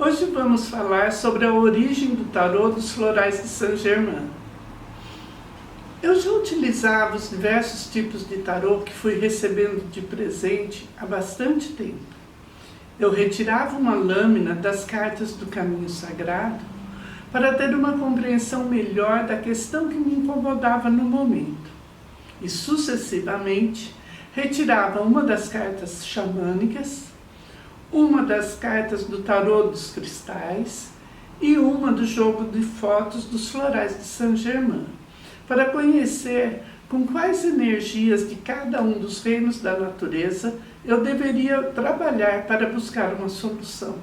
Hoje vamos falar sobre a origem do tarô dos florais de Saint-Germain. Eu já utilizava os diversos tipos de tarô que fui recebendo de presente há bastante tempo. Eu retirava uma lâmina das cartas do caminho sagrado para ter uma compreensão melhor da questão que me incomodava no momento. E sucessivamente retirava uma das cartas xamânicas, uma das cartas do tarô dos cristais e uma do jogo de fotos dos florais de Saint-Germain, para conhecer com quais energias de cada um dos reinos da natureza eu deveria trabalhar para buscar uma solução.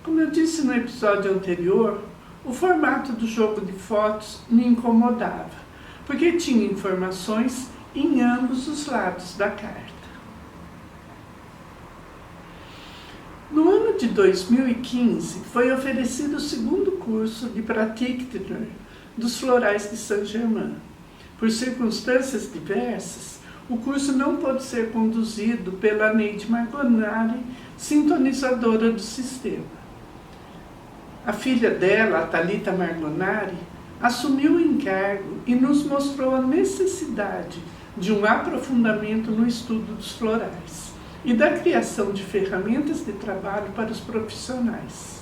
Como eu disse no episódio anterior, o formato do jogo de fotos me incomodava, porque tinha informações em ambos os lados da carta. No ano de 2015, foi oferecido o segundo curso de Practitioner dos florais de Saint-Germain. Por circunstâncias diversas, o curso não pôde ser conduzido pela Neide Margonari, sintonizadora do sistema. A filha dela, a Thalita Margonari, assumiu o encargo e nos mostrou a necessidade de um aprofundamento no estudo dos florais e da criação de ferramentas de trabalho para os profissionais.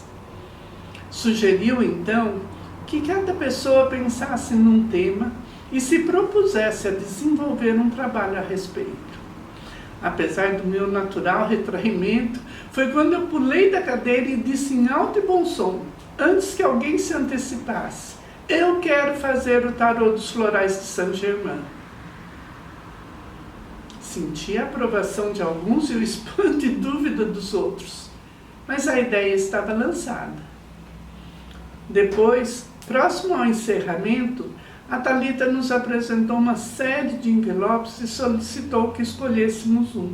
Sugeriu, então, que cada pessoa pensasse num tema e se propusesse a desenvolver um trabalho a respeito. Apesar do meu natural retraimento, foi quando eu pulei da cadeira e disse em alto e bom som, antes que alguém se antecipasse: eu quero fazer o tarô dos florais de Saint-Germain. Senti a aprovação de alguns e o espanto e dúvida dos outros, mas a ideia estava lançada. Depois, próximo ao encerramento, a Thalita nos apresentou uma série de envelopes e solicitou que escolhêssemos um.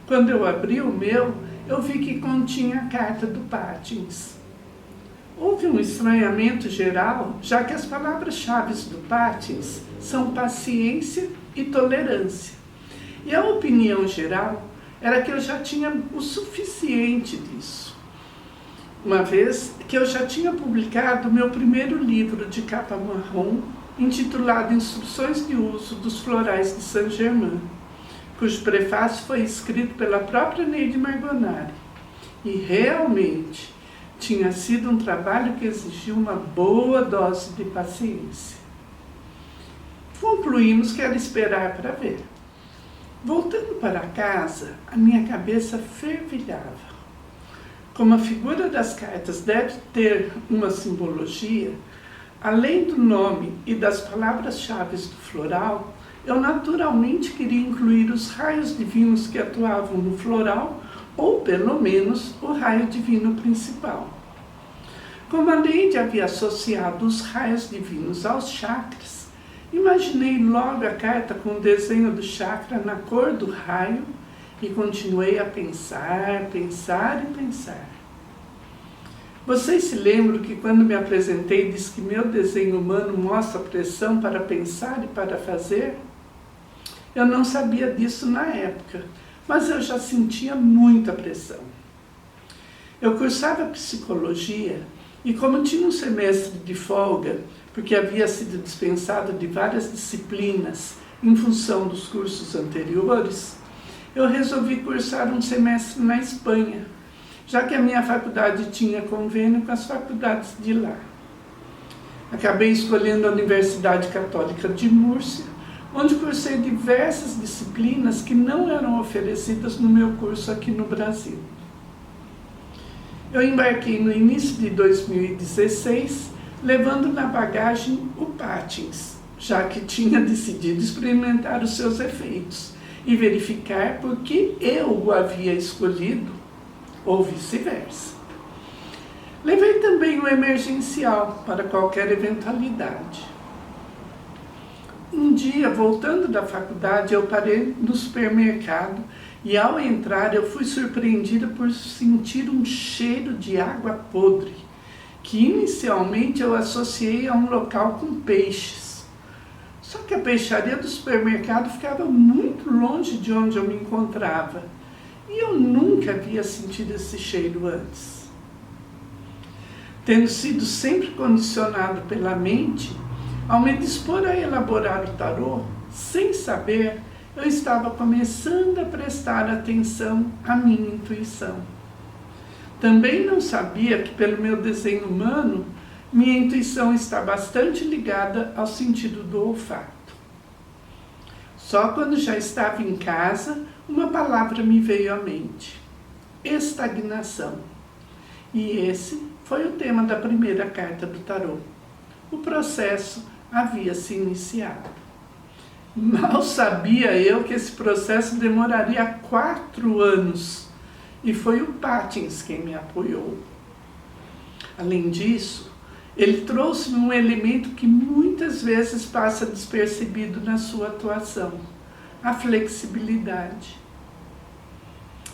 Quando eu abri o meu, eu vi que continha a carta do Pátins. Houve um estranhamento geral, já que as palavras-chave do Pátins são paciência e tolerância. E a opinião geral era que eu já tinha o suficiente disso, uma vez que eu já tinha publicado o meu primeiro livro de capa marrom, intitulado Instruções de Uso dos Florais de Saint-Germain, cujo prefácio foi escrito pela própria Neide Margonari. E realmente tinha sido um trabalho que exigiu uma boa dose de paciência. Concluímos que era esperar para ver. Voltando para casa, a minha cabeça fervilhava. Como a figura das cartas deve ter uma simbologia, além do nome e das palavras-chave do floral, eu naturalmente queria incluir os raios divinos que atuavam no floral, ou pelo menos o raio divino principal. Como a Neide havia associado os raios divinos aos chakras, imaginei logo a carta com o desenho do chakra na cor do raio e continuei a pensar e pensar. Vocês se lembram que quando me apresentei disse que meu desenho humano mostra pressão para pensar e para fazer? Eu não sabia disso na época, mas eu já sentia muita pressão. Eu cursava psicologia e como tinha um semestre de folga, porque havia sido dispensado de várias disciplinas em função dos cursos anteriores, eu resolvi cursar um semestre na Espanha, já que a minha faculdade tinha convênio com as faculdades de lá. Acabei escolhendo a Universidade Católica de Múrcia, onde cursei diversas disciplinas que não eram oferecidas no meu curso aqui no Brasil. Eu embarquei no início de 2016, levando na bagagem o Pátins, já que tinha decidido experimentar os seus efeitos e verificar por que eu o havia escolhido, ou vice-versa. Levei também o emergencial para qualquer eventualidade. Um dia, voltando da faculdade, eu parei no supermercado e ao entrar eu fui surpreendida por sentir um cheiro de água podre, que inicialmente eu associei a um local com peixes. Só que a peixaria do supermercado ficava muito longe de onde eu me encontrava e eu nunca havia sentido esse cheiro antes. Tendo sido sempre condicionado pela mente, ao me dispor a elaborar o tarô, sem saber, eu estava começando a prestar atenção à minha intuição. Também não sabia que, pelo meu desenho humano, minha intuição está bastante ligada ao sentido do olfato. Só quando já estava em casa, uma palavra me veio à mente: estagnação. E esse foi o tema da primeira carta do tarô. O processo havia se iniciado. Mal sabia eu que esse processo demoraria 4 anos, e foi o Patins quem me apoiou. Além disso, ele trouxe-me um elemento que muitas vezes passa despercebido na sua atuação: a flexibilidade.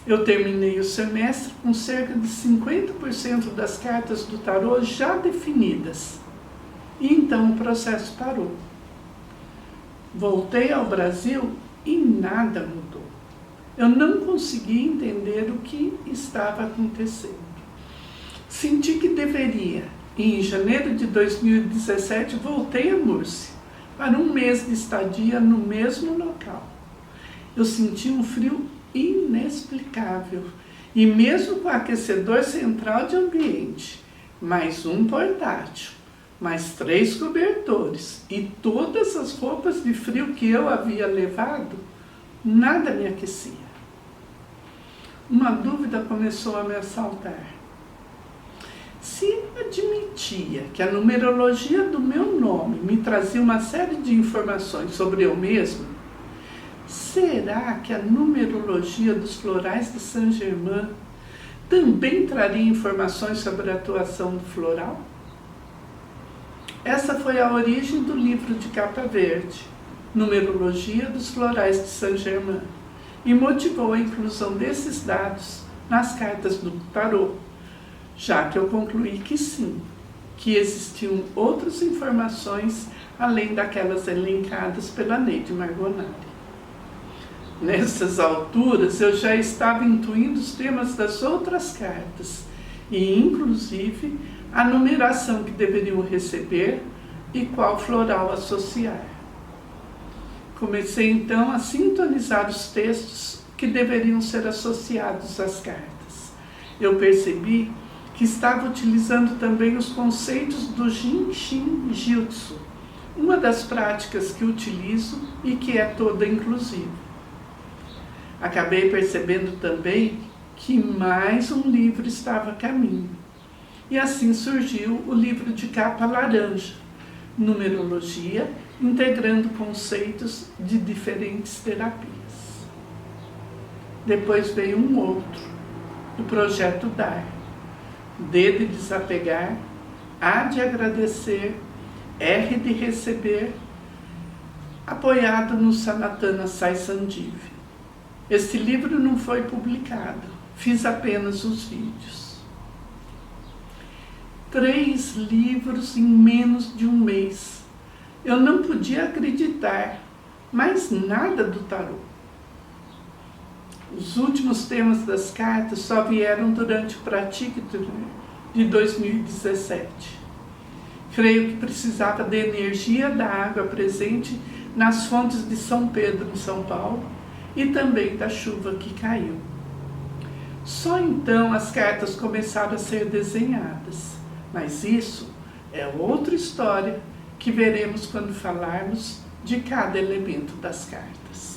Eu terminei o semestre com cerca de 50% das cartas do tarô já definidas. E então o processo parou. Voltei ao Brasil e nada mudou. Eu não consegui entender o que estava acontecendo. Senti que deveria, e em janeiro de 2017 voltei a Múrcia para um mês de estadia no mesmo local. Eu senti um frio inexplicável, e mesmo com aquecedor central de ambiente, mais um portátil, mais 3 cobertores e todas as roupas de frio que eu havia levado, nada me aquecia. Uma dúvida começou a me assaltar. Se eu admitia que a numerologia do meu nome me trazia uma série de informações sobre eu mesmo, será que a numerologia dos florais de Saint-Germain também traria informações sobre a atuação do floral? Essa foi a origem do livro de capa verde, Numerologia dos Florais de Saint-Germain, e motivou a inclusão desses dados nas cartas do tarô, já que eu concluí que sim, que existiam outras informações além daquelas elencadas pela Neide Margonari. Nessas alturas, eu já estava intuindo os temas das outras cartas e, inclusive, a numeração que deveriam receber e qual floral associar. Comecei então a sintonizar os textos que deveriam ser associados às cartas. Eu percebi que estava utilizando também os conceitos do Jinshin Jutsu, uma das práticas que utilizo e que é toda inclusiva. Acabei percebendo também que mais um livro estava a caminho. E assim surgiu o livro de capa laranja, Numerologia, integrando conceitos de diferentes terapias. Depois veio um outro, do projeto DAR, D de desapegar, A de agradecer, R de receber, apoiado no Sanatana Sai Sanjeev. Este livro não foi publicado, fiz apenas os vídeos. 3 livros em menos de um mês. Eu não podia acreditar, mas nada do tarô. Os últimos temas das cartas só vieram durante o Pratique de 2017. Creio que precisava da energia da água presente nas fontes de São Pedro, em São Paulo, e também da chuva que caiu. Só então as cartas começaram a ser desenhadas, mas isso é outra história que veremos quando falarmos de cada elemento das cartas.